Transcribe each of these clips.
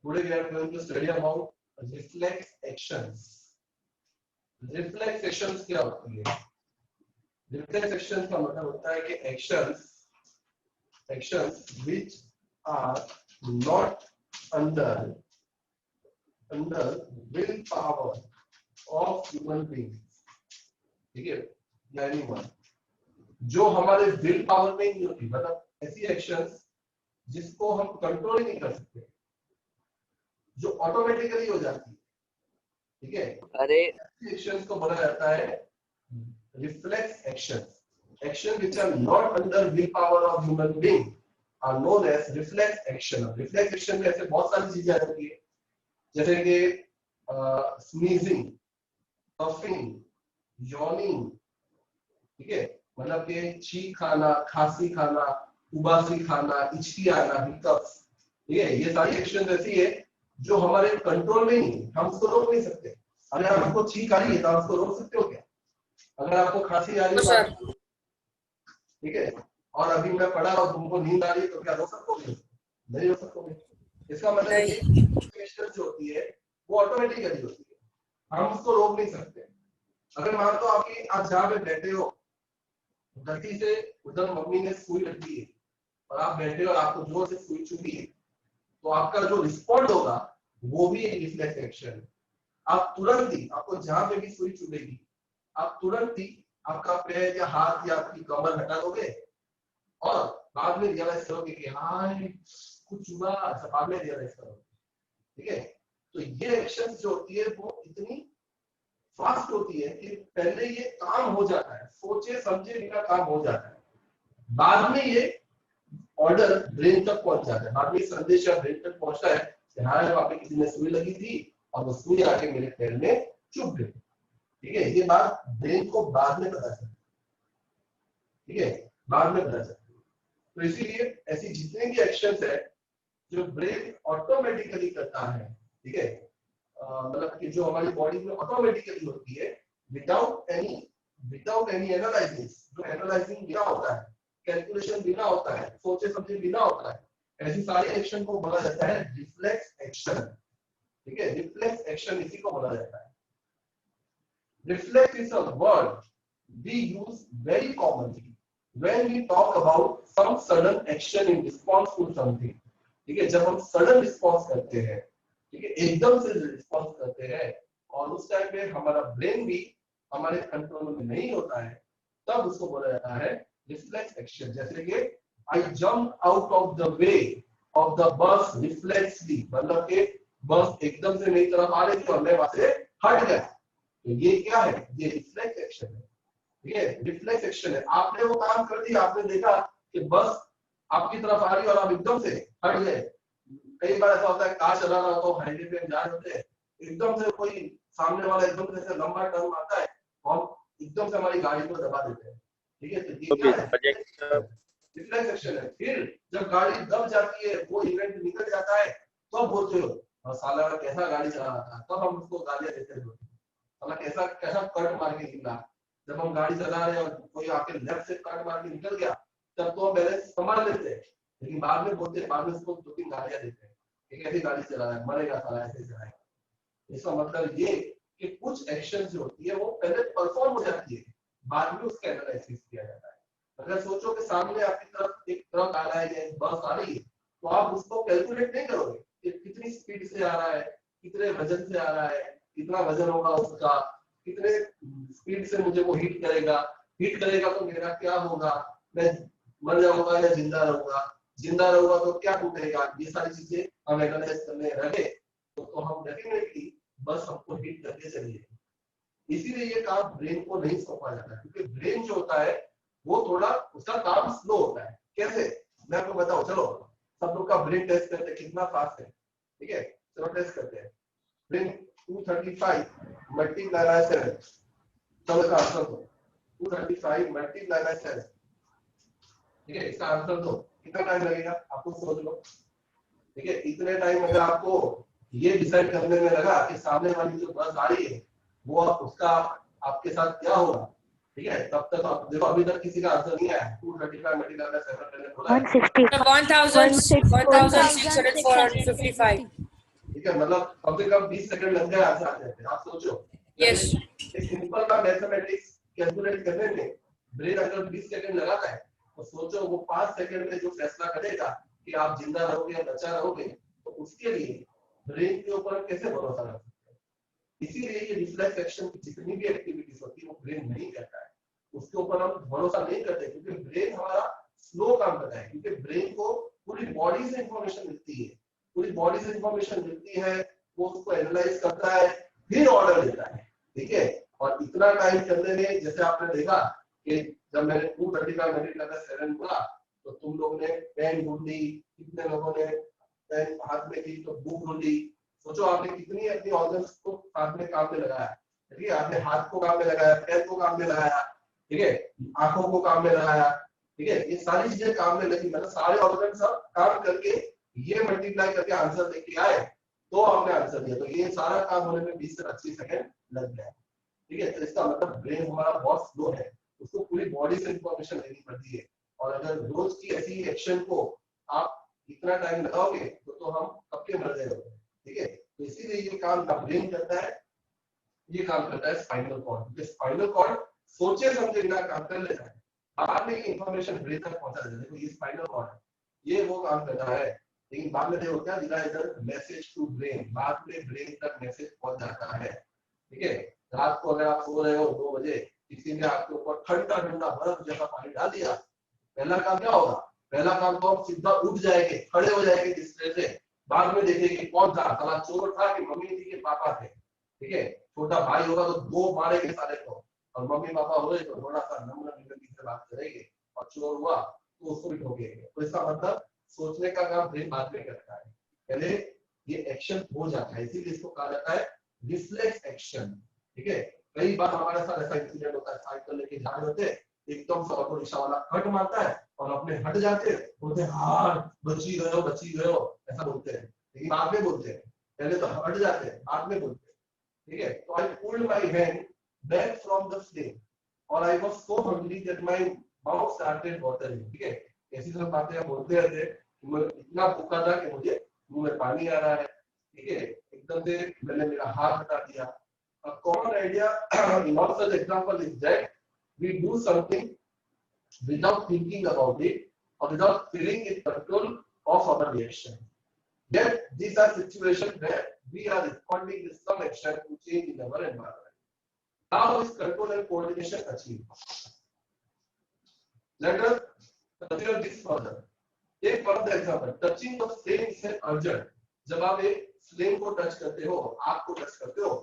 Today we are going to study about reflex actions. Reflex actions क्या होती है? Reflex actions का मतलब होता है कि actions which are not under willpower of human beings. ठीक है? या anyone जो हमारे विल पावर में नहीं होती, मतलब ऐसी एक्शंस जिसको हम कंट्रोल नहीं कर सकते, जो ऑटोमेटिकली हो जाती है. ठीक है? अरे एक्शंस को बोला जाता है reflex actions. Action which are not under will power of human being are known as reflex action. Reflex action में ऐसे बहुत सारी चीजें आ जाती है, जैसे कि स्नीजिंग, कफिंग, यॉनिंग. ठीक है? मतलब कि छींक खाना, खांसी खाना, उबासी खाना, इचकी आना, हिकअप्स. ठीक है? ये सारी एक्शन ऐसी है जो हमारे कंट्रोल में नहीं है, हम उसको रोक नहीं सकते. अगर आपको छींक आ रही है तो आप उसको रोक सकते हो क्या? अगर आपको खांसी आ रही है तो ठीक है, और अभी मैं पढ़ा और तुमको नींद आ रही है तो क्या रोक सकोगे? नहीं रोक सकोगे. इसका मतलब एक्शन जो होती है वो ऑटोमेटिकली होती है, हम उसको रोक नहीं सकते. अगर मान लो आप जहाँ पे बैठे हो, गलती से उधर मम्मी ने सुई रख दी है और आप बैठे हो और आपको जोर से सुई चुभी है, तो आपका जो रिस्पॉन्ड होगा वो भी एक रिफ्लेक्स एक्शन है. आप तुरंत ही, आपको जहां पे भी सुई चुभेगी, आप तुरंत ही आपका पैर या हाथ या आपकी कमर हटा दोगे और बाद में रियलाइज करोगे कि हाँ कुछ चुभा, बाद में रियलाइज करोगे. ठीक है? तो ये एक्शन जो होती है वो इतनी फास्ट होती है कि पहले ये काम हो जाता है, सोचे समझे बिना काम हो जाता है, बाद में ये ऑर्डर ब्रेन तक पहुंच जाता है, बाद में संदेश ब्रेन तक पहुंचता है कि हाँ वहां पे किसी ने सुई लगी थी और वो सुई आके मेरे पैर में चुभ गई. ठीक है? ये बात ब्रेन को बाद में पता चलती. ठीक है? बाद में पता चलती. तो इसीलिए ऐसी जितने भी एक्शंस है जो ब्रेन ऑटोमेटिकली करता है, ठीक है, मतलब कि जो हमारी बॉडी में ऑटोमेटिकली होती है विदाउट एनी एनालाइजिंग, जो एनालाइजिंग बिना होता है, कैलकुलेशन बिना होता है, सोचे समझे बिना होता है, ऐसी सारी एक्शन को बोला जाता है रिफ्लेक्स एक्शन. ठीक है? रिफ्लेक्स एक्शन इसी को बोला जाता है. Reflex is a word we use very commonly when we talk about some sudden action in response to something. ठीक है? जब हम सडन रिस्पॉन्स करते हैं, ठीक है, एकदम से रिस्पॉन्स करते हैं और उस टाइम पे हमारा ब्रेन भी हमारे कंट्रोल में नहीं होता है, तब उसको बोला जाता है रिफ्लेक्स एक्शन. जैसे कि I jump out of the way of the bus reflexively, मतलब कि बस एकदम से मेरी तरफ आ रही थी और मैं वहां से हट गया. तो ये क्या है? ये रिफ्लेक्स एक्शन है. ठीक है? रिफ्लेक्स एक्शन है. आपने वो काम कर दिया, आपने देखा कि बस आपकी तरफ आ रही है और आप एकदम से हट गए. कई बार ऐसा होता है कार चला रहा होता है, हाईवे पे जा रहे होते हैं, एकदम से कोई सामने वाला एकदम से लंबा टर्न आता है और एकदम से हमारी गाड़ी को दबा देते हैं. ठीक है? तो ये क्या है? रिफ्लेक्स एक्शन है. फिर जब गाड़ी दब जाती है, वो इवेंट निकल जाता है, तो अब बोलते हो और साला कैसा गाड़ी चला रहा था, तब हम उसको गालियां देते हैं, साला कैसा कैसा कट मार के निकला. जब हम गाड़ी चला रहे हैं और कोई आके लेफ्ट से कट मार के निकल गया, तब तो हम बैलेंस संभाल लेते हैं, लेकिन बाद में बोलते हैं, बाद में उसको 2-3 गालियां देते हैं कि कैसी गाड़ी चला रहा है, मरेगा साला, ऐसे चलाएगा. इसका मतलब ये कि कुछ एक्शन जो होती है वो पहले परफॉर्म हो जाती है, बाद में उसका एनालिसिस किया जाता है. अगर सोचो कि सामने आपकी तरफ एक ट्रक आ रहा है या एक बस आ रही है, तो आप उसको कैलकुलेट नहीं करोगे कि कितनी स्पीड से आ रहा है, कितने वजन से आ रहा है, कितना वजन होगा उसका, कितने स्पीड से मुझे वो हिट करेगा तो मेरा क्या होगा, मैं मर जाऊंगा या जिंदा रहूंगा तो क्या टूटेगा. ये सारी चीजें हम एनालाइज करने लगे तो हम डेफिनेटली बस हमको हिट करके चलिए. इसीलिए ये काम ब्रेन को नहीं सौंपा जाता है, क्योंकि ब्रेन जो होता है वो थोड़ा उसका काम स्लो होता है. कैसे? मैं आपको बताऊं. चलो सब लोग का ब्रेन टेस्ट करते हैं कितना फास्ट है. ठीक है? चलो टेस्ट करते हैं. Brain 235 multiply by 7. चलो का आंसर दो. 235 मल्टीप्लाई बाय 7. ठीक है? इसका आंसर दो. कितना टाइम लगेगा आपको सोच लो. ठीक है? इतने टाइम अगर आपको ये डिसाइड करने में लगा कि सामने वाली जो बस आ रही है वो उसका आपके साथ क्या होगा, ठीक है, तब तक आप देखो अभी तक किसी का आंसर नहीं आया. 235 मल्टीप्लाई बाय 7 मैंने बोला 160 1655 ठीक है, मतलब कम से कम 20 सेकंड लग गए आंसर आने में। आप सोचो यस एक सिंपल का मैथमेटिक्स कैलकुलेट करने में ब्रेन अगर 20 सेकंड लगाता है तो सोचो वो 5 सेकंड में जो फैसला करेगा कि आप जिंदा रहोगे या बचा रहोगे, तो उसके लिए ब्रेन के ऊपर कैसे भरोसा रख सकते हैं। इसीलिए ये रिफ्लेक्स एक्शन की जितनी भी एक्टिविटीज होती है वो ब्रेन नहीं करता है, उसके ऊपर हम भरोसा नहीं करते, क्योंकि ब्रेन हमारा स्लो काम करता है, क्योंकि ब्रेन को पूरी बॉडी से इंफॉर्मेशन मिलती है, पूरी बॉडी से इंफॉर्मेशन मिलती है, वो उसको एनालाइज करता है, फिर ऑर्डर देता है। ठीक है, और इतना टाइम करने में जैसे आपने देखा कि जब मैंने 2:35 मिनट लगा 7 बोला, तो तुम लोगों ने पेन ढूंढ ली, कितने लोगों ने पेन हाथ में ली तो बुक ढूंढ ली। सोचो आपने कितनी अपनी ऑर्गन्स को साथ में काम में लगाया। ठीक है, आपने हाथ को काम में लगाया, पैर को काम में लगाया, ठीक है, आंखों को काम में लगाया। ठीक है, ये सारी चीजें काम में लगी, मतलब सारे ऑर्गन सब काम करके ये मल्टीप्लाई करके आंसर लेके आए, तो हमने आंसर दिया। तो ये सारा काम होने में 20 से 25 सेकंड लग गया। ठीक है, तो इसका मतलब ब्रेन हमारा बहुत स्लो है, उसको पूरी बॉडी से इंफॉर्मेशन लेनी पड़ती है, और अगर रोज की ऐसी एक्शन को आप इतना टाइम लगाओगे तो हम कब के मर गए होंगे। ठीक है, तो इसीलिए ये काम ना ब्रेन करता है, ये काम करता है स्पाइनल कॉर्ड, क्योंकि स्पाइनल कॉर्ड सोचे समझे बिना काम कर लेता है, बाद में इंफॉर्मेशन ब्रेन तक पहुंचा देता है। देखो ये स्पाइनल कॉर्ड है, ये वो काम करता है, लेकिन बाद में देखो क्या दिखा इधर, मैसेज टू ब्रेन, बाद में ब्रेन तक मैसेज पहुंच जाता है। ठीक है, रात को अगर आप सो रहे हो 2 बजे, किसी ने आपके ऊपर ठंडा ठंडा बर्फ जैसा पानी डाल दिया, पहला काम क्या होगा, पहला काम तो आप सीधा उठ जाएंगे, खड़े हो जाएंगे बिस्तर से, बाद में देखेंगे कौन था, साला चोर था कि मम्मी थी कि पापा थे। ठीक है, छोटा भाई होगा तो 2 मारेंगे साले को, और मम्मी पापा हुए तो थोड़ा सा नम्र निगरानी से बात करेंगे, और चोर हुआ तो उसको भी ठोकेंगे। तो इसका मतलब सोचने का काम ब्रेन बाद में करता है, पहले ये एक्शन हो जाता है, इसीलिए इसको कहा जाता है रिफ्लेक्स एक्शन। ठीक है, कई बार हमारे साथ ऐसा इंसिडेंट होता है, साइकिल लेके जा रहे होते हैं, एकदम से ऑटो रिक्शा वाला कट मारता है और अपने हट जाते हैं, बोलते हैं हाँ बची गए हो, ऐसा बोलते हैं, लेकिन बाद में बोलते हैं, पहले तो हट जाते हैं बाद में बोलते हैं। ठीक है, तो I pulled my hand back from the flame और I was so hungry that my mouth started watering. ठीक है, ऐसी सब बातें हम बोलते रहते हैं, मैं इतना भूखा था कि मुझे मुंह में पानी आ रहा है। ठीक है, एकदम से मैंने मेरा हाथ हटा दिया। A common idea in all such example is that we do something without thinking about it or without feeling in control of our reaction. Yet these are situations where we are responding with some action to change in our environment. How is control and coordination achieved? Let us consider this further. Take one of the example. Touching of flame is an urgent. जब आप एक flame को touch करते हो, आग को touch करते हो,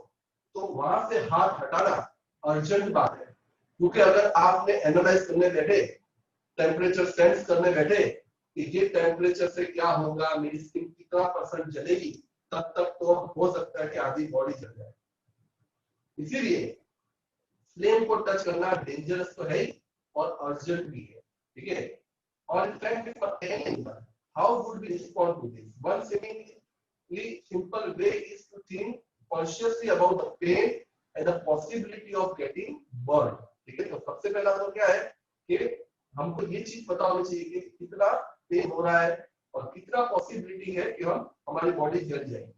तो वहां से हाथ हटाना अर्जेंट बात है, क्योंकि अगर आपने एनालाइज करने बैठे, टेम्परेचर सेंस करने बैठे कि ये टेम्परेचर से क्या होगा, मेरी स्किन कितना % जलेगी, तब तक तो हो सकता है कि आधी बॉडी जल जाए। इसीलिए फ्लेम को टच करना डेंजरस तो है ही और अर्जेंट भी है। ठीक है, और in fact for any animal how would we respond to this? One simple way is to think consciously about the pain and the possibility of getting burned. ठीक है, तो सबसे पहला तो क्या है कि हमको ये चीज पता होनी चाहिए कि कितना पेन हो रहा है और कितना पॉसिबिलिटी है कि हमारी बॉडी जल जाए।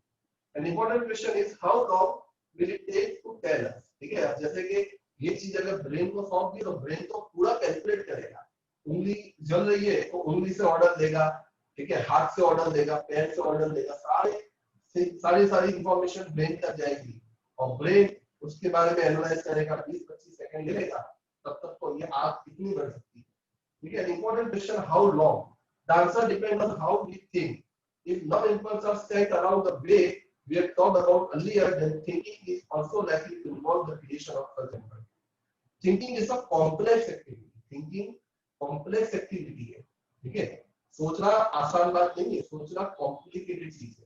An important question is how long will it take to tell us? ठीक है, जैसे कि ये चीज अगर ब्रेन को सौंप दी तो ब्रेन तो पूरा कैलकुलेट करेगा, उंगली जल रही है तो उंगली से ऑर्डर देगा, ठीक है, हाथ से ऑर्डर देगा, पैर से ऑर्डर देगा, सारी इंफॉर्मेशन ब्रेन तक जाएगी और ब्रेन उसके बारे में एनालाइज करेगा, 20-25 सेकंड लगेगा, तब तक तो ये आग कितनी बढ़ सकती है। ठीक है, important question how long, the answer depend on how we think. If non impulse are set around the way we have talked about earlier, then thinking is also likely to involve the creation of such environment. Thinking is a complex activity. Thinking complex activity है, ठीक है, सोचना आसान बात नहीं है, सोचना complicated चीज है।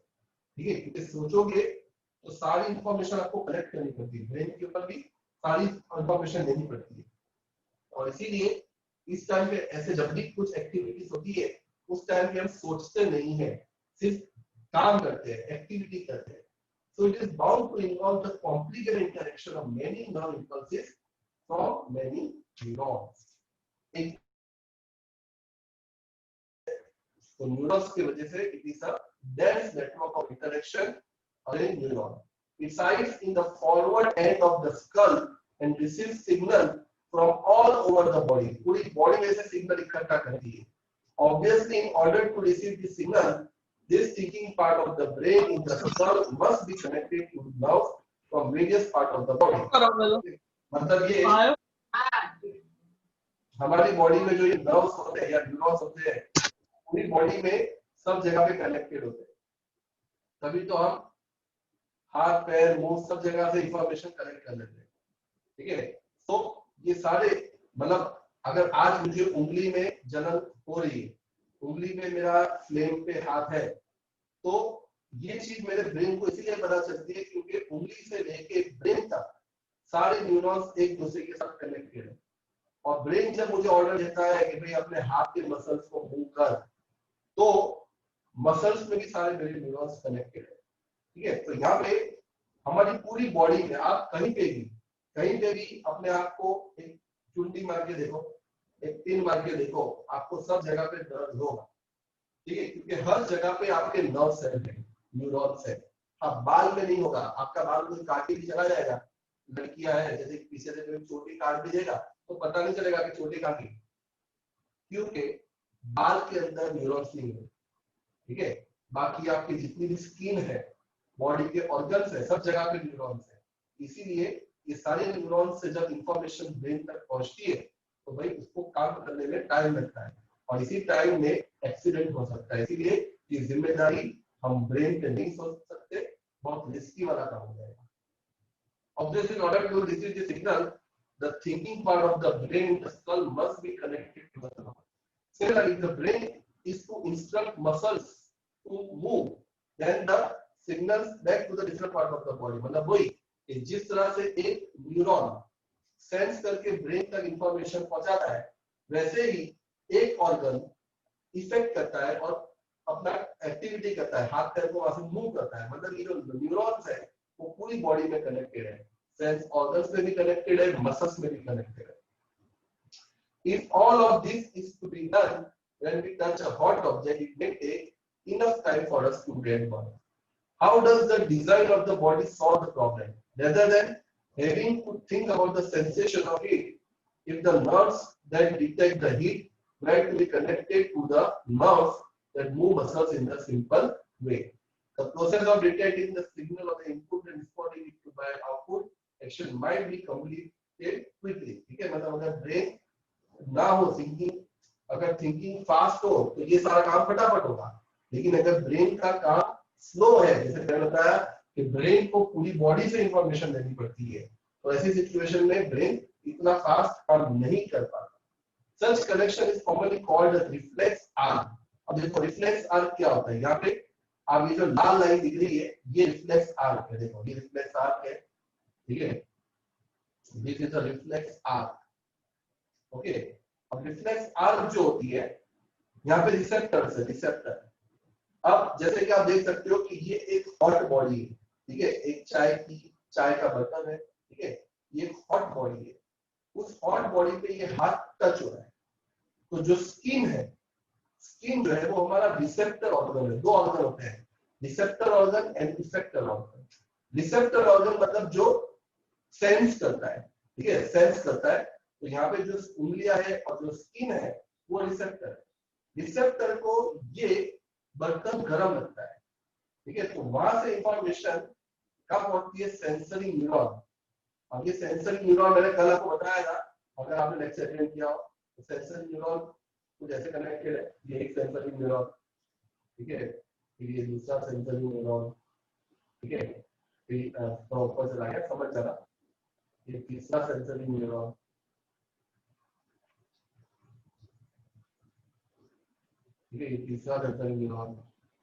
ठीक है, क्योंकि सोचोगे तो सारी इंफॉर्मेशन आपको कलेक्ट करनी पड़ती है, ब्रेन के ऊपर भी सारी इंफॉर्मेशन लेनी पड़ती है, और इसीलिए इस टाइम पे ऐसे जब भी कुछ एक्टिविटीज होती है उस टाइम पे हम सोचते नहीं है, सिर्फ काम करते हैं, एक्टिविटी करते हैं। So it is bound to involve the complicated interaction of many nerve impulses from many neurons. So neurons की वजह से it is a dense network of interaction orange neuron. It sites in the forward end of the skull and receives signal from all over the body. पूरी body में से signal इकट्ठा करती है. Obviously, in order to receive the signal, this thinking part of the brain in the skull must be connected to nerves from various parts of the body. मतलब ये हमारी body में जो ये नर्व्स होते हैं या न्यूरॉन्स होते हैं, पूरी बॉडी में सब जगह पे कनेक्टेड होते हैं. तभी तो हम हाथ पैर मुंह सब जगह से इंफॉर्मेशन कलेक्ट कर लेते हैं. ठीक है. तो ये सारे मतलब अगर आज मुझे उंगली में जलन हो रही है, उंगली में मेरा फ्लेम पे हाथ है, तो ये चीज मेरे ब्रेन को इसीलिए पता चलती है क्योंकि उंगली से लेके ब्रेन तक सारे न्यूरॉन्स एक दूसरे के साथ कनेक्टेड है. और ब्रेन जब मुझे ऑर्डर देता है कि भाई अपने हाथ के मसल्स को मूव कर, तो मसल्स में भी सारे मेरे न्यूरॉन्स कनेक्टेड है. ठीक है. तो यहाँ पे हमारी पूरी बॉडी में आप कहीं पे भी अपने आप को एक चुंडी मार के देखो, एक पिन मार के देखो, आपको सब जगह पे दर्द होगा. ठीक है. क्योंकि हर जगह पे आपके नर्व सेल है, न्यूरॉन्स है. हाँ, बाल में नहीं होगा, आपका बाल कोई काट के भी चला जाएगा. लड़कियां है जैसे पीछे से कोई चोटी काट भी देगा तो पता नहीं चलेगा कि चोटी काटी, क्योंकि बाल के अंदर न्यूरॉन्स नहीं है. ठीक है. बाकी आपकी जितनी भी स्किन है, बॉडी के ऑर्गन्स है, सब जगह पे न्यूरॉन्स है. इसीलिए ये सारे न्यूरॉन्स से जब इंफॉर्मेशन ब्रेन तक पहुंचती है तो भाई उसको काम करने में टाइम लगता है और इसी टाइम में एक्सीडेंट हो सकता है. इसीलिए ये जिम्मेदारी हम ब्रेन पे नहीं सोच सकते, बहुत रिस्की वाला काम हो जाएगा. Obviously, in order to receive the signal, the thinking part of the brain in the skull must be connected to the nerve. Similarly, if the brain is to instruct muscles to move, then the signals back to the different part of the body. मतलब वही कि जिस तरह से एक neuron sense करके brain तक information पहुंचाता है, वैसे ही एक ऑर्गन इफेक्ट करता है और अपना एक्टिविटी करता है, हाथ पैर को वहां से मूव करता है. मतलब ये जो न्यूरॉन्स है वो पूरी बॉडी में कनेक्टेड है, सेंस ऑर्गन्स में भी कनेक्टेड है, मसल्स में भी कनेक्टेड है. If all of this is to be done when we touch a hot object, it may take enough time for us to get one. How does the design of the body solve the problem? Rather than having to think about the sensation of heat, if the nerves that detect the heat were to be connected to the nerves that move muscles in a simple way, the process of detecting the signal of the input and responding it to by output action might be completed quickly. ठीक है. मतलब अगर brain ना हो thinking, अगर thinking fast हो तो ये सारा काम फटाफट होगा. लेकिन अगर ब्रेन का काम स्लो है, जैसे मैंने बताया कि ब्रेन को पूरी बॉडी से इंफॉर्मेशन देनी पड़ती है, तो ऐसी सिचुएशन में ब्रेन इतना फास्ट काम नहीं कर पाता. Such connection is commonly called a reflex arc. अब देखो रिफ्लेक्स आर्क क्या होता है. यहाँ पे आप ये जो लाल लाइन दिख रही है, ये रिफ्लेक्स आर्क है. देखो ये रिफ्लेक्स आर्क है. ठीक है. This is a reflex arc. Okay. अब रिफ्लेक्स आर्क जो होती है, यहाँ पे रिसेप्टर्स है, रिसेप्टर. अब जैसे कि आप देख सकते हो कि ये एक हॉट बॉडी है. ठीक है. एक चाय का बर्तन है. ठीक है. ये एक हॉट बॉडी है. उस हॉट बॉडी पे ये हाथ टच हो रहा है, तो जो स्किन है, स्किन जो है वो हमारा रिसेप्टर ऑर्गन है. दो ऑर्गन होते हैं, receptor organ and effector organ. Receptor organ मतलब जो सेंस करता है. ठीक है. सेंस करता है. तो यहाँ पे जो उंगलियां है और जो स्किन है वो रिसेप्टर है. रिसेप्टर को ये बर्तन गर्म लगता है. ठीक है. तो वहां से इंफॉर्मेशन कब होती है, सेंसरी न्यूरॉन. अब ये सेंसरी न्यूरॉन मैंने कल आपको बताया था, अगर आपने लेक्चर अटेंड किया हो, तो सेंसरी न्यूरॉन कुछ ऐसे कनेक्टेड है. ये एक सेंसरी न्यूरॉन. ठीक है. फिर ये दूसरा सेंसरी न्यूरॉन. ठीक है. फिर ऊपर चला गया, समझ चला. ये तीसरा सेंसरी न्यूरॉन. ठीक है. ये तीसरा सेंसरी न्यूरॉन.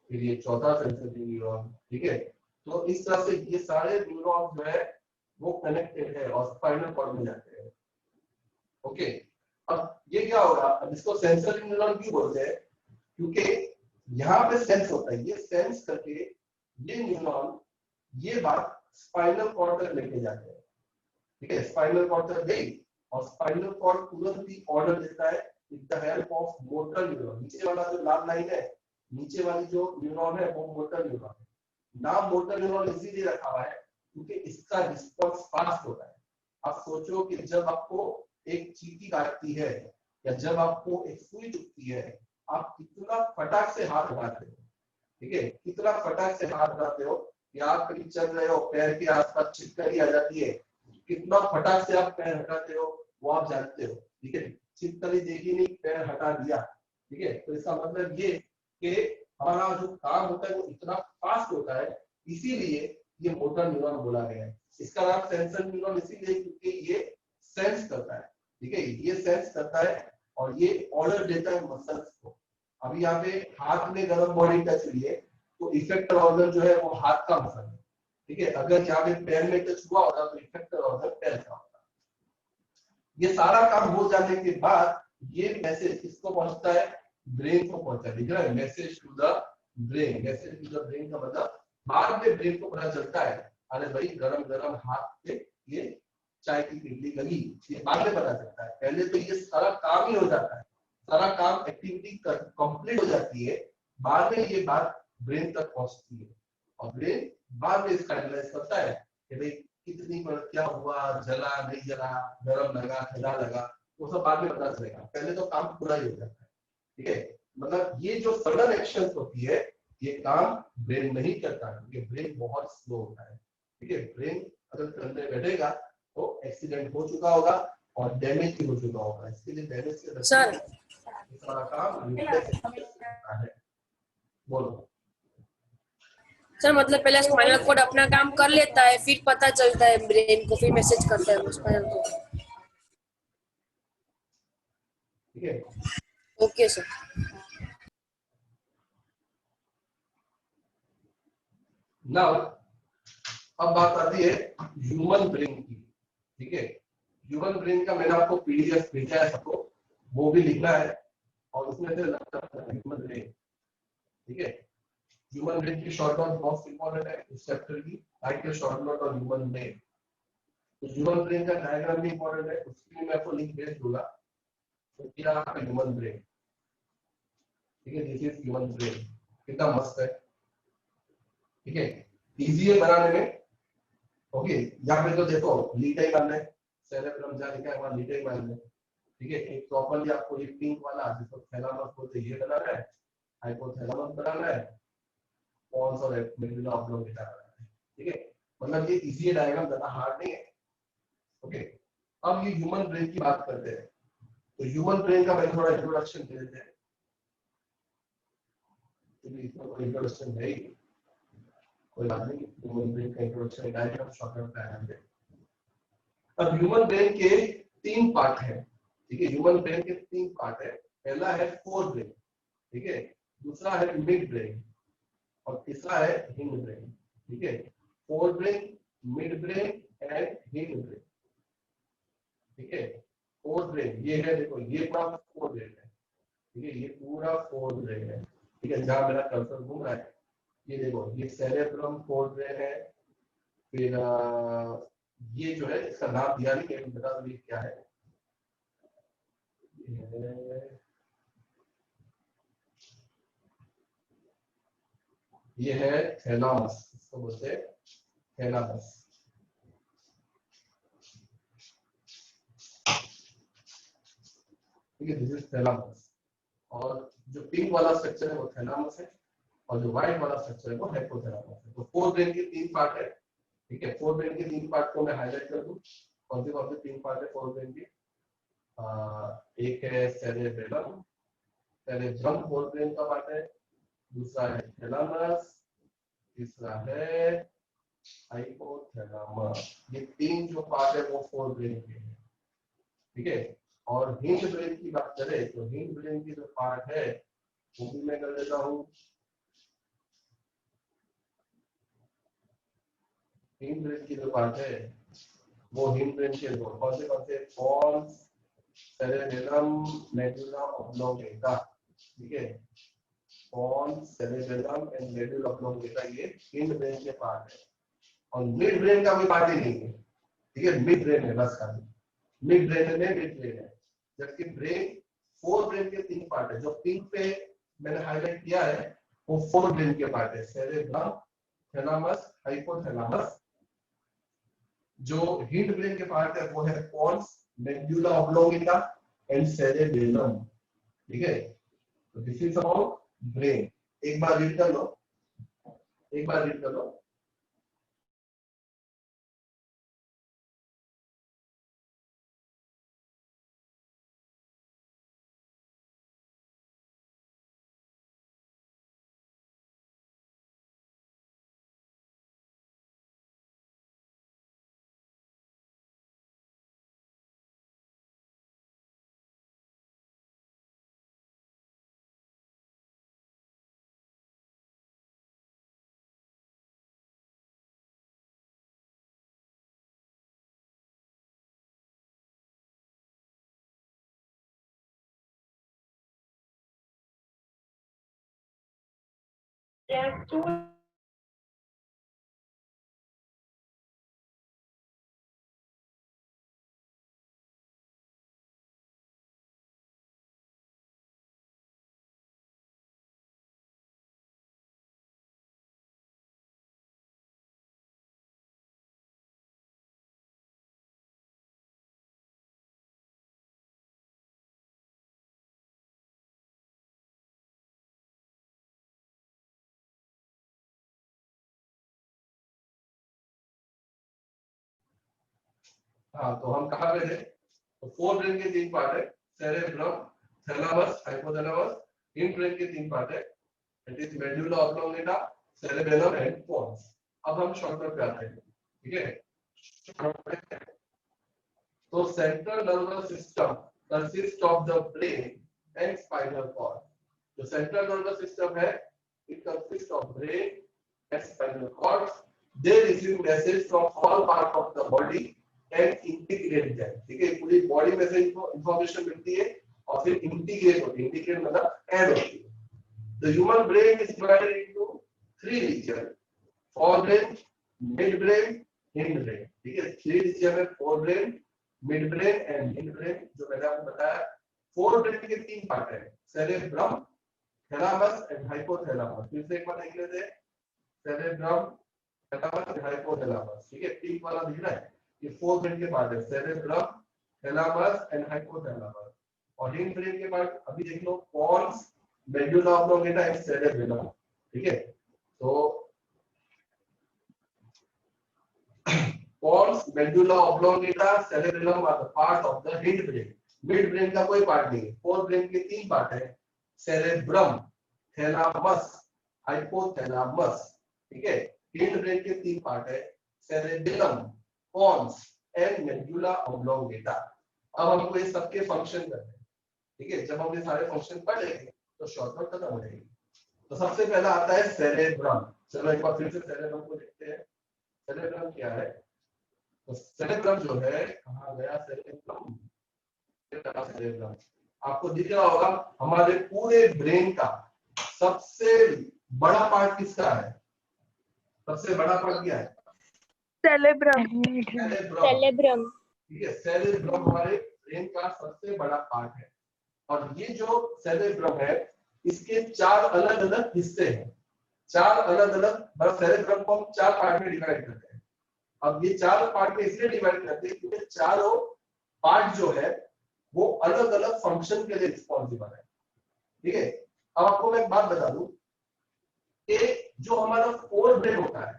फिर ये चौथा सेंसरी न्यूरॉन. ठीक है. तो इस तरह से ये सारे न्यूरॉन जो है वो कनेक्टेड है और स्पाइनल कॉर्ड में जाते हैं. ओके. अब ये क्या होगा, अब इसको सेंसरी न्यूरॉन क्यों बोलते हैं, क्योंकि यहाँ पे सेंस होता है. ये सेंस करके ये न्यूरॉन ये बात स्पाइनल कॉर्ड तक लेके जाते हैं. ठीक है. स्पाइनल कॉर्ड तक गई और स्पाइनल कॉर्ड तुरंत ही ऑर्डर देता है with the help of motor neuron. नीचे वाला जो लाल लाइन है, नीचे वाली जो न्यूरॉन है वो मोटर न्यूरॉन है. नाम मोटर न्यूरॉन इसीलिए रखा हुआ है क्योंकि इसका रिस्पॉन्स फास्ट होता है। आप सोचो कि जब आपको एक चींटी काटती है या जब आपको एक सुई चुभती है, आप कितना फटाक से हाथ उठाते हो, ठीक है, कितना फटाक से हाथ उठाते हो, या आप कहीं चल रहे हो, पैर के आसपास छिपकली आ जाती है, कितना फटाक से आप पैर हटाते हो वो आप जानते हो, ठीक है। छिपकली देखी नहीं, पैर हटा दिया, ठीक है। तो इसका मतलब ये कि हमारा जो काम होता है वो इतना फास्ट होता है, इसीलिए ये मोटर न्यूरॉन बोला गया है। इसका नाम सेंसर न्यूरॉन इसीलिए क्योंकि ये सेंस करता है, ठीक है, ये सेंस करता है और ये ऑर्डर देता है मसल्स को। अभी यहाँ पे हाथ में गर्म बॉडी टच हुई है तो इफेक्टर ऑर्गन जो है वो हाथ का मसल है, ठीक है। अगर यहाँ पे पैर में टच हुआ होता तो इफेक्टर ऑर्गन पैर का होता। ये सारा काम हो जाने के बाद ये मैसेज किसको पहुंचता है, ब्रेन को पहुंचता है, ठीक है। Message to the brain, message to the brain का मतलब बाद में ब्रेन को पता चलता है, अरे भाई गरम गरम हाथ पे ये चाय की केतली लगी, ये बाद में पता चलता है। पहले तो ये सारा काम ही हो जाता है, सारा काम एक्टिविटी कंप्लीट हो जाती है, बाद में ये बात ब्रेन तक पहुंचती है और ब्रेन बाद में इसका एनालाइज करता है कि भाई कितनी क्या हुआ, जला नहीं जला, गरम लगा ठंडा लगा, वो सब बाद में पता चलेगा, पहले तो काम पूरा ही हो जाता है, ठीक है। मतलब ये जो सडन एक्शन होती है ये काम ब्रेन नहीं करता है क्योंकि ब्रेन बहुत स्लो होता है, ठीक है। ब्रेन अगर करने बैठेगा तो एक्सीडेंट हो चुका होगा और डैमेज भी हो चुका होगा, इसके लिए डैमेज से सर सारा काम रिफ्लेक्स करता है। बोलो सर, मतलब पहले स्पाइनल कॉर्ड अपना काम कर लेता है, फिर पता चलता है ब्रेन को, फिर मैसेज करता है स्पाइनल कॉर्ड। ठीक है, ओके सर। नाउ अब बात आती है ह्यूमन ब्रेन की, ठीक है। ह्यूमन ब्रेन का मैंने आपको पीडीएफ भेजा है सबको, वो भी लिखना है और उसमें से लगता है ह्यूमन ब्रेन, ठीक है। ह्यूमन ब्रेन की शॉर्ट नोट बहुत इंपॉर्टेंट है इस चैप्टर की, राइट के शॉर्ट नोट और ह्यूमन ब्रेन। तो ह्यूमन ब्रेन का डायग्राम भी इंपॉर्टेंट है, उसके लिए मैं आपको लिंक भेज दूंगा। तो ये आपका ह्यूमन ब्रेन, ठीक है, दिस इज ह्यूमन ब्रेन, कितना मस्त है, ठीक है, इजी है बनाने में। ओके, यहाँ पे तो देखो लीटा ही मानना है, सेरेब्रम जहाँ लिखा है वहाँ लीटा ही मानना है, ठीक है। एक प्रॉपर्ली आपको ये पिंक वाला जिसको थैलामस बोलते हैं ये बनाना है, हाइपोथैलामस बनाना है, पॉन्स और मेडुला ऑब्लोंगेटा बनाना है, ठीक है। मतलब ये इजी डायग्राम, ज्यादा हार्ड नहीं है। ओके, अब ये ह्यूमन ब्रेन की बात करते हैं, तो ह्यूमन ब्रेन का मैं थोड़ा इंट्रोडक्शन दे देते हैं, क्योंकि इसमें कोई इंट्रोडक्शन है ही कोई बात नहीं, ह्यूमन ब्रेन का इंट्रोडक्शन डायग्राम शॉर्टकट डायग्राम दे। अब ह्यूमन ब्रेन के 3 पार्ट है, ठीक है। ह्यूमन ब्रेन के 3 पार्ट है, पहला है फोर ब्रेन, ठीक है, दूसरा है मिड ब्रेन और तीसरा है हिंड ब्रेन, ठीक है। Fore brain, mid brain and hind brain, ठीक है। फोर ब्रेन ये है, देखो ये पूरा फोर ब्रेन है, ठीक है, ये पूरा फोर ब्रेन है, ठीक है। जहां मेरा कर्सर घूम रहा है ये देखो, ये सेरेब्रम फोर ब्रेन है। फिर ये जो है इसका नाम दिया नहीं है, बता दो ये क्या है। ये है थैलामस, इसको बोलते हैं थैलामस, ठीक है, दिस इज थैलामस। और जो पिंक वाला स्ट्रक्चर है वो थैलामस है और जो व्हाइट वाला स्ट्रक्चर है वो हाइपोथैलामस है। तो फोर ब्रेन के 3 पार्ट है, ठीक है। फोर ब्रेन के 3 पार्ट को मैं हाईलाइट कर दूं, कौन से 3 पार्ट है फोर ब्रेन के। एक है सेरेब्रम, सेरेब्रम फोर ब्रेन का पार्ट है, दूसरा है थैलामस, तीसरा है हाइपोथैलामस। ये 3 जो पार्ट है वो फोर ब्रेन के हैं, ठीक है। और हिंड ब्रेन की बात करें तो हिंड ब्रेन की जो पार्ट है वो भी मैं कर देता हूँ। हिंड ब्रेन की जो पार्ट है वो हिंड ब्रेन के कौन से पॉन्स, सेरेबेलम, मेडुला ऑब्लोंगेटा, ठीक है। Pons, cerebellum and medulla oblongata ये हिंड ब्रेन के पार्ट है। और मिड ब्रेन का भी पार्ट ही नहीं है, ठीक है, मिड ब्रेन है बस खाली, मिड ब्रेन में मिड ब्रेन है। जबकि ब्रेन फोर ब्रेन के 3 पार्ट है, जो पिंक पे मैंने हाईलाइट किया है वो फोर ब्रेन के पार्ट है, सेरेब्रम, थैलामस, हाइपोथैलामस। जो हिंड ब्रेन के पार्ट है वो है pons, medulla oblongata and cerebellum. ठीक है, तो दिस इज अबाउट ब्रेन। एक बार रीड कर लो, एक बार रीड कर लो। हाँ, तो हम कहाँ पे थे? तो फोर ब्रेन के तीन पार्ट है, सेरेब्रम, थैलामस, हाइपोथैलामस। इन ब्रेन के तीन पार्ट है, it is medulla oblongata, cerebellum and pons. अब हम शॉर्टकट पे आते हैं, ठीक है। तो central nervous system consist of the brain and spinal cord. जो सेंट्रल नर्वस सिस्टम है, it consist of brain and spinal cord. They receive message from all part of the body and integrate them. ठीक है, पूरी body में से information मिलती है और फिर इंटीग्रेट होती है। इंटीग्रेट मतलब ऐड होती है। The human brain is divided into three regions: forebrain, midbrain, hindbrain। ठीक है, थ्री रीजन है, forebrain, midbrain and hindbrain। जो मैंने आपको बताया, forebrain के तीन पार्ट है, cerebrum, thalamus and hypothalamus। फिर से एक बार देख लेते हैं, cerebrum, thalamus and hypothalamus। ठीक है, पिंक वाला दिख रहा है, ये forebrain के पार्ट है, cerebrum, thalamus and hypothalamus। और hindbrain के पार्ट अभी देख लो, pons, medulla oblongata and cerebellum. ठीक है, तो pons, medulla oblongata, cerebellum are the part of the hind brain. Mid brain का कोई पार्ट नहीं है। फोर ब्रेन के तीन पार्ट है, सेरेब्रम, थैलामस, हाइपोथैलामस। ठीक है, हिंड ब्रेन के तीन पार्ट है, cerebellum, pons and medulla oblongata. अब हमको ये सबके फंक्शन करने हैं। ठीक है, जब हम ये सारे फंक्शन पढ़ लेंगे तो शॉर्टकट खत्म हो जाएगी। तो सबसे पहला आता है सेरेब्रम। चलो एक बार फिर से सेरेब्रम को देखते हैं। सेरेब्रम क्या है? तो सेरेब्रम जो है, कहाँ गया सेरेब्रम? सेरेब्रम आपको दिख रहा होगा। हमारे पूरे ब्रेन का सबसे बड़ा पार्ट किसका है? सबसे बड़ा पार्ट क्या है? सेरेब्रम। सेरेब्रम। ठीक है, सेरेब्रम हमारे ब्रेन का सबसे बड़ा पार्ट है। और ये जो सेरेब्रम है, इसके चार अलग अलग हिस्से हैं। चार अलग अलग, मतलब सेरेब्रम को हम चार पार्ट में डिवाइड करते हैं। अब ये चार पार्ट में इसलिए डिवाइड करते हैं क्योंकि चारों पार्ट जो है वो अलग अलग फंक्शन के लिए रिस्पॉन्सिबल है। ठीक है, अब आपको मैं एक बात बता दूं कि जो हमारा फोर ब्रेन होता है,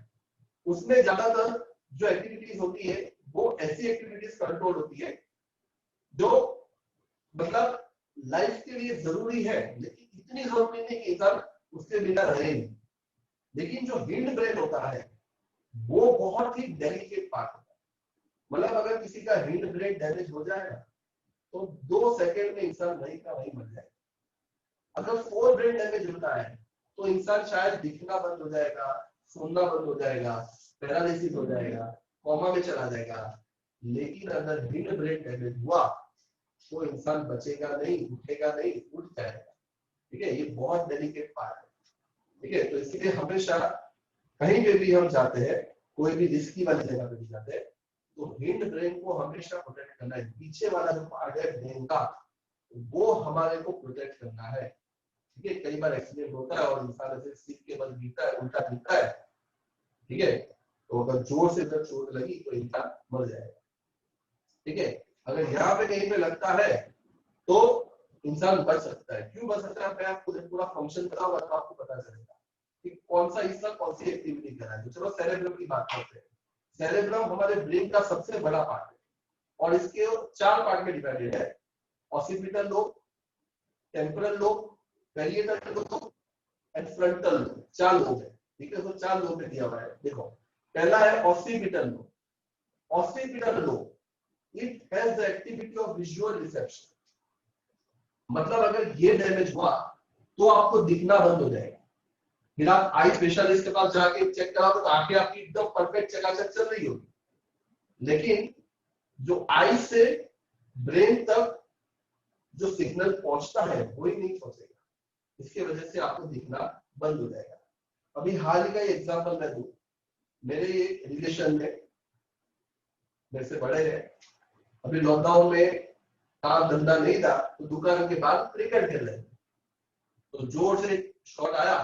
उसमें ज्यादातर जो एक्टिविटीज होती है वो ऐसी एक्टिविटीज कंट्रोल होती है जो मतलब लाइफ के लिए जरूरी है, लेकिन इतनी जरूरी नहीं कि इंसान उसके बिना रहे नहीं। लेकिन जो हिंड ब्रेन होता है वो बहुत ही डेलिकेट पार्ट होता है। मतलब अगर किसी का हिंड ब्रेन डैमेज हो जाए ना, तो 2 सेकंड में इंसान वहीं का वहीं मर जाएगा। अगर फोर ब्रेन डैमेज होता है तो इंसान शायद दिखना बंद हो जाएगा, सुनना बंद हो जाएगा, पैरालिसिस हो जाएगा, कोमा में चला जाएगा। लेकिन अगर हिंड ब्रेन डैमेज हुआ तो इंसान बचेगा नहीं, उठेगा नहीं, उठ जाएगा। ठीक है, ये बहुत डेलिकेट पार्ट है। ठीक है, तो इसलिए हमेशा कहीं पे भी हम जाते हैं, कोई भी रिस्की वाली जगह पे भी जाते हैं, तो हिंड ब्रेन को हमेशा प्रोटेक्ट करना है। पीछे वाला जो पार्ट है ब्रेन का, वो हमारे को प्रोटेक्ट करना है। ठीक है, कई बार एक्सीडेंट होता है और इंसान ऐसे सीट के बल गिरता है, उल्टा गिरता है, ठीक है, तो अगर जोर से जब चोट लगी तो इंसान मर जाएगा। ठीक है, अगर यहाँ पे कहीं पे लगता है तो इंसान बच सकता है। क्यों बच सकता है, मैं आपको जब पूरा फंक्शन बताऊंगा तो आपको पता चलेगा कि कौन सा हिस्सा कौन सी एक्टिविटी कर रहा है। तो चलो सेरेब्रम की बात करते हैं। सेरेब्रम हमारे ब्रेन का सबसे बड़ा पार्ट है और इसके 4 पार्ट में डिवाइडेड है, occipital lobe, temporal lobe, parietal lobe and frontal lobe. 4 lobe है। ठीक है, तो 4 लोब में दिया हुआ है। देखो, पहला है occipital lobe. Occipital lobe, it has the activity of visual reception. मतलब अगर ये डैमेज हुआ तो आपको दिखना बंद हो जाएगा। फिर आप आई स्पेशलिस्ट के पास जाके चेक कराओ तो आंखें आपकी एकदम परफेक्ट चकाचक चल रही होगी, लेकिन जो आई से ब्रेन तक जो सिग्नल पहुंचता है वो ही नहीं पहुंचेगा। इसके वजह से आपको दिखना बंद हो जाएगा। अभी हाल ही का एग्जांपल मैं दूं, मेरे रिलेशन में मेरे से बड़े हैं, अभी लॉकडाउन में काम धंधा नहीं था तो दुकान के बाद क्रिकेट खेल रहे थे, तो जोर से शॉट आया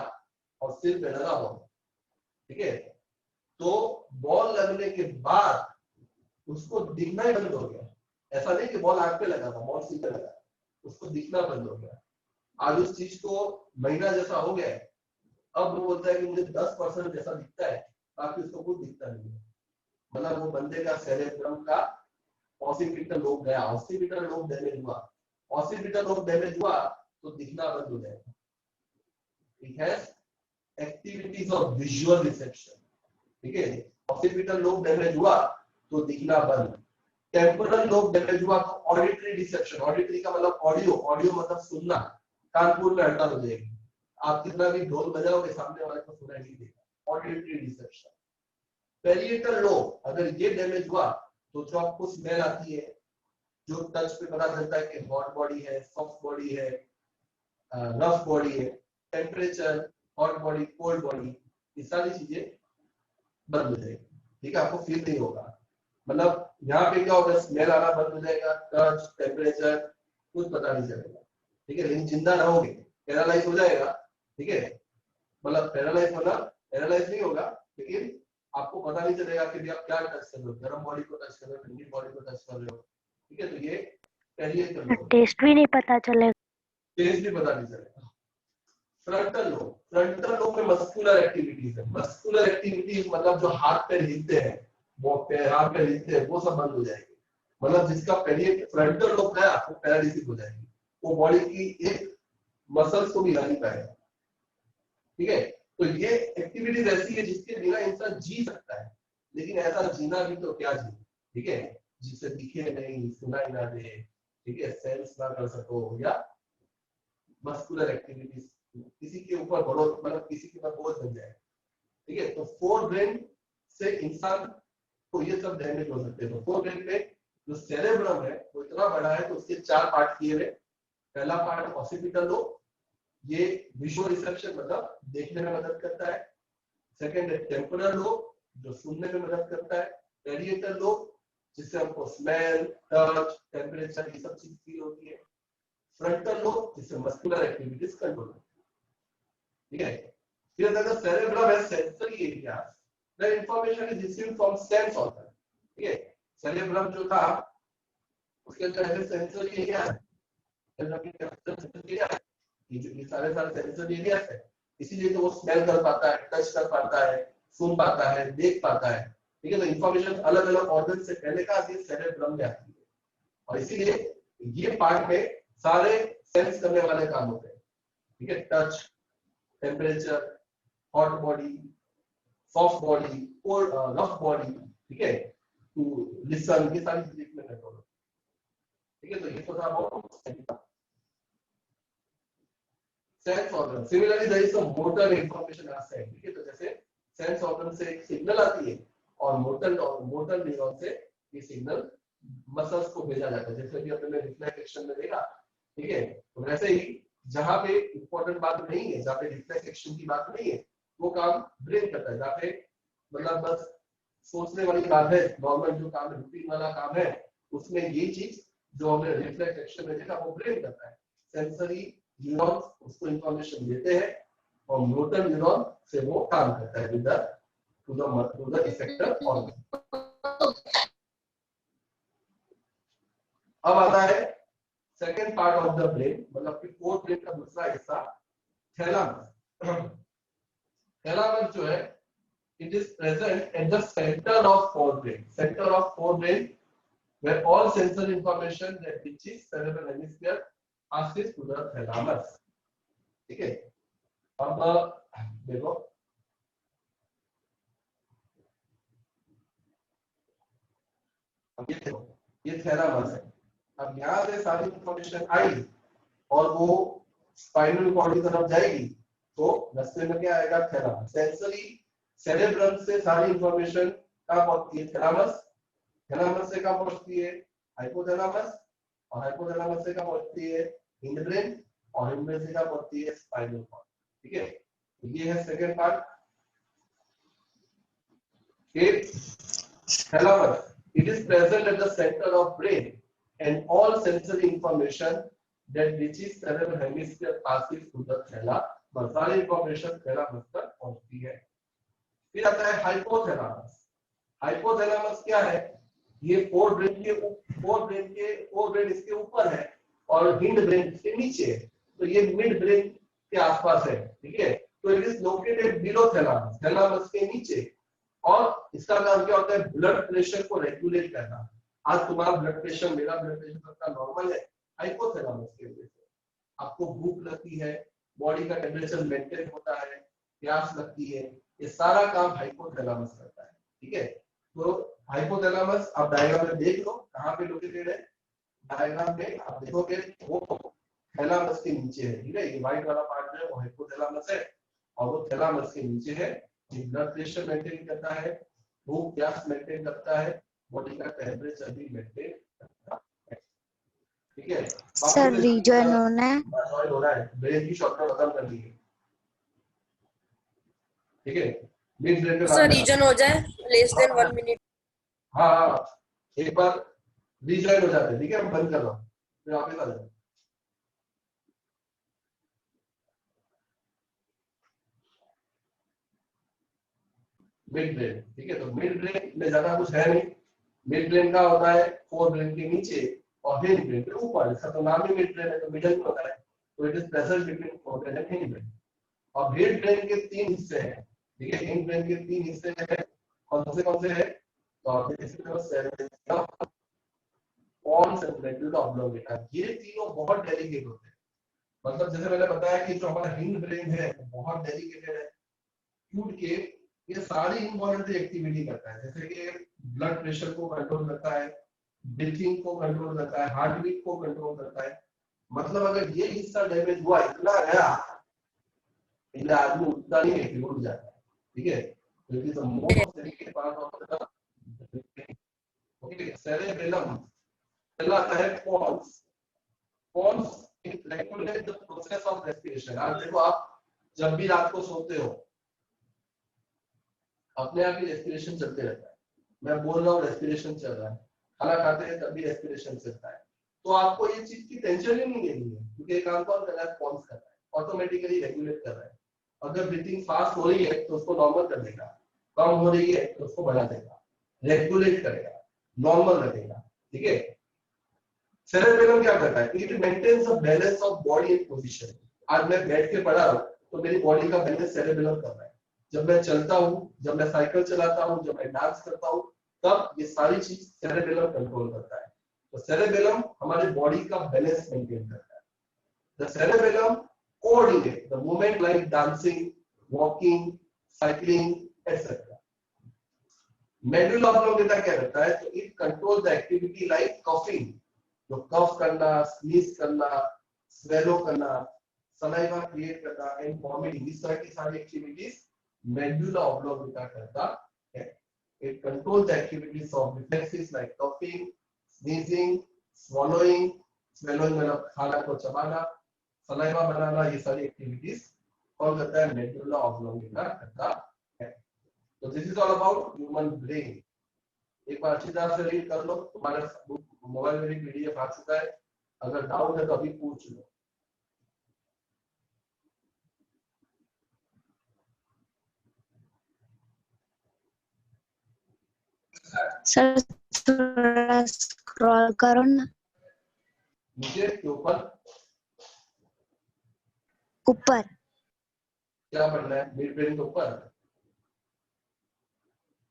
और सिर पे लगा बॉल। ठीक है, तो बॉल लगने के बाद उसको दिखना ही बंद हो गया। ऐसा नहीं कि बॉल आंख पे लगा था, बॉल सिर पे लगा, उसको दिखना बंद हो गया। आज उस चीज को महीना जैसा हो गया है, अब वो बोलता है कि मुझे 10% जैसा दिखता है, बाकी उसको कुछ दिखता नहीं है। मतलब वो बंदे का सेरेब्रम का ऑसिपिटल लोब गया, ऑसिपिटल लोब डैमेज हुआ। ऑसिपिटल लोब डैमेज हुआ तो दिखना बंद हो जाएगा। It has activities of visual reception. ठीक है, ऑसिपिटल लोब डैमेज हुआ तो दिखना बंद। टेम्पोरल लोब डैमेज हुआ तो ऑडिटरी रिसेप्शन। ऑडिटरी का मतलब ऑडियो, ऑडियो मतलब सुनना, कानपुर में हड़ताल हो जाएगी, आप कितना भी ढोल बजाओगे सामने वाले को सुनाई नहीं देगा। Auditory reception. पैरिएटल लोब, अगर ये डैमेज हुआ तो जो आपको स्मेल आती है, जो टच पे पता चलता है कि हॉट बॉडी है, सॉफ्ट बॉडी है, रफ बॉडी है, temperature, hot body, cold body, ये सारी चीजें बंद हो जाएगी। ठीक है, आपको फील नहीं होगा। मतलब यहाँ पे क्या होगा, स्मेल आना बंद हो जाएगा, टच, टेम्परेचर कुछ पता नहीं चलेगा। ठीक है, लेकिन जिंदा रहोगे, पैरालाइज हो जाएगा। ठीक है, मतलब पैरालाइज होना, पैरालाइज नहीं होगा, लेकिन आपको पता नहीं चलेगा कि आप क्या टच कर रहे हो, गर्म बॉडी को टच कर रहे हो, ठंडी बॉडी को टच कर रहे हो। ठीक है, तो ये पैरिएटल लोब। टेस्ट भी नहीं पता चलेगा। टेस्ट भी पता नहीं चलेगा। फ्रंटल लोब, फ्रंटल लोब में मस्कुलर एक्टिविटीज है। मस्कुलर एक्टिविटीज मतलब जो हाथ पैर हिलते हैं, वो हाथ पैर हिलते हैं, वो सब बंद हो जाएगी। मतलब जिसका पैरिएटल फ्रंटल लोब गया वो पैरालिसिस हो जाएगी, वो बॉडी की एक मसल्स को भी हिला नहीं पाएगा। ठीक है, तो ये एक्टिविटीज ऐसी है जिसके बिना इंसान जी सकता है, लेकिन ऐसा जीना भी तो क्या जी। ठीक है, जिससे दिखे नहीं, सुनाई ना दे, ठीक है, सेंस ना कर सको, या मस्कुलर एक्टिविटीज किसी के ऊपर बड़ो, मतलब किसी के ऊपर बोझ बन जाए। ठीक है, तो फोर ब्रेन से इंसान को ये सब डैमेज हो सकते हैं। तो फोर ब्रेन पे जो सेरेब्रम है वो इतना बड़ा है तो उसके 4 पार्ट किए हुए। पहला पार्ट ऑसिपिटल लोब, ये विजुअल रिसेप्शन मतलब देखने में मदद करता है। सेकंड है टेम्पोरल लोब, जो सुनने में मदद करता है। पैरिएटल लोब, जिससे हमको स्मेल, टच, टेम्परेचर ये सब चीज फील होती है। फ्रंटल लोब, जिससे मस्कुलर एक्टिविटीज कंट्रोल होती है। ठीक है, फिर अगर सेरेब्रम है sensory area, the information is received from sense organ. ठीक है, सेरेब्रम जो था उसके अंदर ऐसे सेंसरी एरिया है, ये सारे सेंसरी एरिया है, इसीलिए तो वो स्मेल कर पाता है, टच कर पाता है, सुन पाता है, देख पाता है। ठीक है, तो इंफॉर्मेशन अलग अलग ऑर्गन से पहले का आती है, सेरेब्रम में आती है, और इसीलिए ये पार्ट में सारे सेंस करने वाले काम होते हैं। ठीक है, touch, temperature, hot body, soft body, cold, rough body, ठीक है, टू लिसन, ये सारी चीजें में कंट्रोल। ठीक है, तो ये तो था sense organ. Similarly there is some motor information as said. ठीक है, तो जैसे सेंस ऑर्गन से एक सिग्नल आती है और मोटर न्यूरॉन से ये सिग्नल मसल्स को भेजा जाता है, जैसे भी अपने रिफ्लेक्स एक्शन में देखा। ठीक है, तो वैसे ही जहां पे इंपॉर्टेंट बात नहीं है, जहां पे रिफ्लेक्स एक्शन की बात नहीं है, वो काम ब्रेन करता है। जहां पे मतलब बस सोचने वाली बात है, नॉर्मल जो काम है, रूटीन वाला काम है, उसमें ये चीज जो हमने रिफ्लेक्स एक्शन में देखा वो ब्रेन करता है। सेंसरी न्यूरॉन्स उसको इंफॉर्मेशन देते हैं और मोटर न्यूरॉन से वो काम करता है with the to the effector organ. अब आता है second part of the brain, मतलब कि फोर्थ ब्रेन का दूसरा हिस्सा थैलामस। थैलामस जो है it is present at the center of forebrain, center of forebrain, where all sensory information that reaches cerebral hemisphere passes to the thalamus. ठीक है, अब देखो अब ये देखो ये थैलामस है। अब यहाँ से सारी इंफॉर्मेशन आई और वो स्पाइनल कॉर्ड की तरफ जाएगी, तो रास्ते में क्या आएगा? थैलामस। सेंसरी सेरेब्रम से सारी इंफॉर्मेशन कहाँ पहुंचती है? थैलामस। थैलामस से कहाँ पहुंचती है? हाइपोथैलामस। और हाइपोथैलामस से कहाँ पहुंचती है? Hind brain. और हिंड ब्रेन से कहाँ पहुंचती है? Spinal cord. ठीक है, तो ये है second part. Thalamus, it is present at the center of brain and all sensory information that reaches cerebral hemisphere passes to the thalamus। सारी इंफॉर्मेशन थैलामस तक पहुंचती है। फिर आता है हाइपोथैलामस। हाइपोथैलामस क्या है? ये फोर ब्रेन इसके ऊपर है और हिंड ब्रेन इसके नीचे है, तो ये मिड ब्रेन के आसपास है। ठीक है, तो it is located below thalamus, thalamus के नीचे। और इसका काम क्या होता है? ब्लड प्रेशर को रेगुलेट करना। आज तुम्हारा ब्लड प्रेशर, मेरा ब्लड प्रेशर सबका नॉर्मल है, हाइपोथैलामस की वजह से। आपको भूख लगती है, बॉडी का टेम्परेचर मेंटेन होता है, प्यास लगती है, ये सारा काम हाइपोथैलामस करता है। ठीक है, तो हाइपोथैलामस आप डायग्राम में देख लो कहाँ पे लोकेटेड है। डायग्राम में आप देखोगे वो थैलामस के नीचे है। ठीक है, ये व्हाइट वाला पार्ट जो है वो हाइपोथैलामस है और वो थैलामस के नीचे है। ये ब्लड प्रेशर मेंटेन करता है, भूख प्यास मेंटेन करता है, बॉडी का टेम्परेचर भी मेंटेन करता है। ठीक है, सर रीजन होना है, हो रहा है, ब्रेन की शॉर्टकट खत्म कर दी है। ठीक है, मिड ब्रेन पे सर रीजन हो जाए लेस देन 1 मिनट। हाँ, एक बार रीजॉइन हो जाते हैं। ठीक है, मैं बंद कर रहा हूँ, फिर वापस आ जाओ। Mid brain. ठीक है, तो मिड ब्रेन में ज्यादा कुछ है नहीं। मिड ब्रेन का होता है फोर ब्रेन के नीचे और हिंड ब्रेन के ऊपर। इसका तो नाम ही मिड ब्रेन है, तो मिडल में होता है, तो it is present between fore brain and hind brain. और हिंड ब्रेन के तीन हिस्से हैं। ठीक है, हिंड ब्रेन के तीन हिस्से हैं, कौन से हैं? तो ये तीनों बहुत डेलिकेट होते हैं। मतलब जैसे मैंने बताया कि जो हमारा हिंड ब्रेन है बहुत डेलिकेटेड है, क्योंकि के ये सारी इनवॉलंटरी एक्टिविटी करता है। जैसे कि ब्लड प्रेशर को कंट्रोल करता है, ब्रीथिंग को कंट्रोल करता है, हार्ट बीट को कंट्रोल करता है। मतलब अगर ये हिस्सा डैमेज हुआ, इतना गया, इतना आदमी उठता नहीं है, उठ जाता है। ठीक है, तो it is the most delicate part of the okay. Cerebellum कहलाता है pons. Pons it regulate the process of respiration. आज देखो, आप जब भी रात को सोते हो अपने आप ही रेस्पिरेशन चलते रहता है। मैं बोल रहा हूँ रेस्पिरेशन चल रहा है, खाना खाते हैं तब भी रेस्पिरेशन चलता है। तो आपको ये चीज की टेंशन ही नहीं लेनी है, क्योंकि काम कौन कर रहा है? पॉन्स कर रहा है, ऑटोमेटिकली रेगुलेट कर रहा है। अगर ब्रीथिंग फास्ट हो रही है तो उसको नॉर्मल कर देगा, कम हो रही है तो उसको बढ़ा देगा, रेगुलेट करेगा, नॉर्मल रखेगा। ठीक है, सेरेबेलम क्या करता है? It maintains a balance of body and position. आज मैं बैठ के पड़ा हूं तो मेरी बॉडी का बैलेंस सेरेबेलम कर रहा है। जब मैं चलता हूं, जब मैं साइकिल चलाता हूं, जब मैं डांस करता हूं, तब ये सारी चीज सेरेबेलम कंट्रोल करता है। तो सेरेबेलम हमारे बॉडी का बैलेंस मेंटेन करता है। The cerebellum coordinate the movement like dancing, walking, cycling etcetera. Medulla oblongata क्या करता है? तो it control the activity like coughing, जो कफ करना, स्नीज करना, स्वेलो करना, सलाइवा क्रिएट करना एंड वॉमिटिंग, इस तरह की सारी एक्टिविटीज मेडुला ऑब्लोंगेटा करता है। It controls the activities of reflexes like coughing, sneezing, swallowing, swallowing मतलब खाना को चबाना, सलाइवा बनाना, ये सारी एक्टिविटीज कौन करता है? मेडुला ऑब्लोंगेटा करता है। तो this is all about human brain. एक बार अच्छी तरह से रीड कर लो, तुम्हारे मोबाइल में भी पीडीएफ आ चुका है। अगर डाउट है तो अभी पूछ लो। सर थोड़ा स्क्रॉल करो ना नीचे के ऊपर ऊपर। क्या पढ़ना है? मिड ब्रेन के ऊपर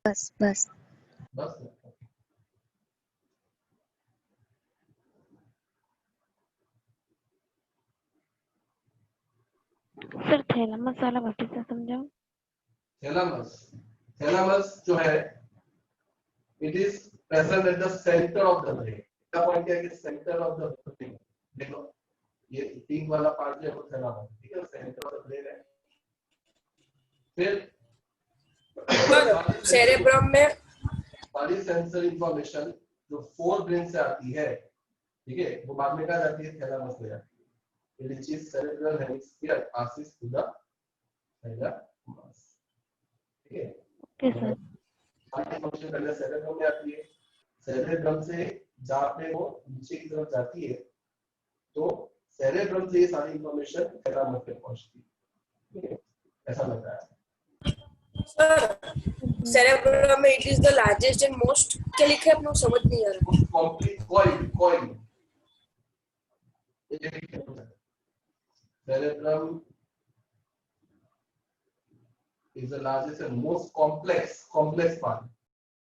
बस बस। बस। सर थैलेमस वाला वापस से समझाओ। थैलेमस जो है it is present at the centre of the brain. क्या पॉइंट है कि सेंटर ऑफ द ब्रेन। देखो ये पिंक वाला पार्ट जो है वो थैलेमस, ठीक है, सेंटर ऑफ द ब्रेन है। फिर सेरेब्रम में सारी सेंसर इंफॉर्मेशन जो फोर ब्रेन से आती है, ठीक है, वो बाद में कहा जाती है थैलेमस में जाती है। Which is cerebral hemisphere passes to the thalamus, ठीक है। Okay sir. सारी फंक्शन पहले सेरेब्रम में आती है, सेरेब्रम से जहाँ पे वो नीचे की तरफ जाती है तो सेरेब्रम से ये सारी इंफॉर्मेशन थैलेमस में पहुंचती है, ठीक है, ऐसा लग रहा है। सेरेब्रम में it is the largest and most क्या लिखे अपने को समझ नहीं आ रहा। Complete coil cerebrum is the largest and most complex part.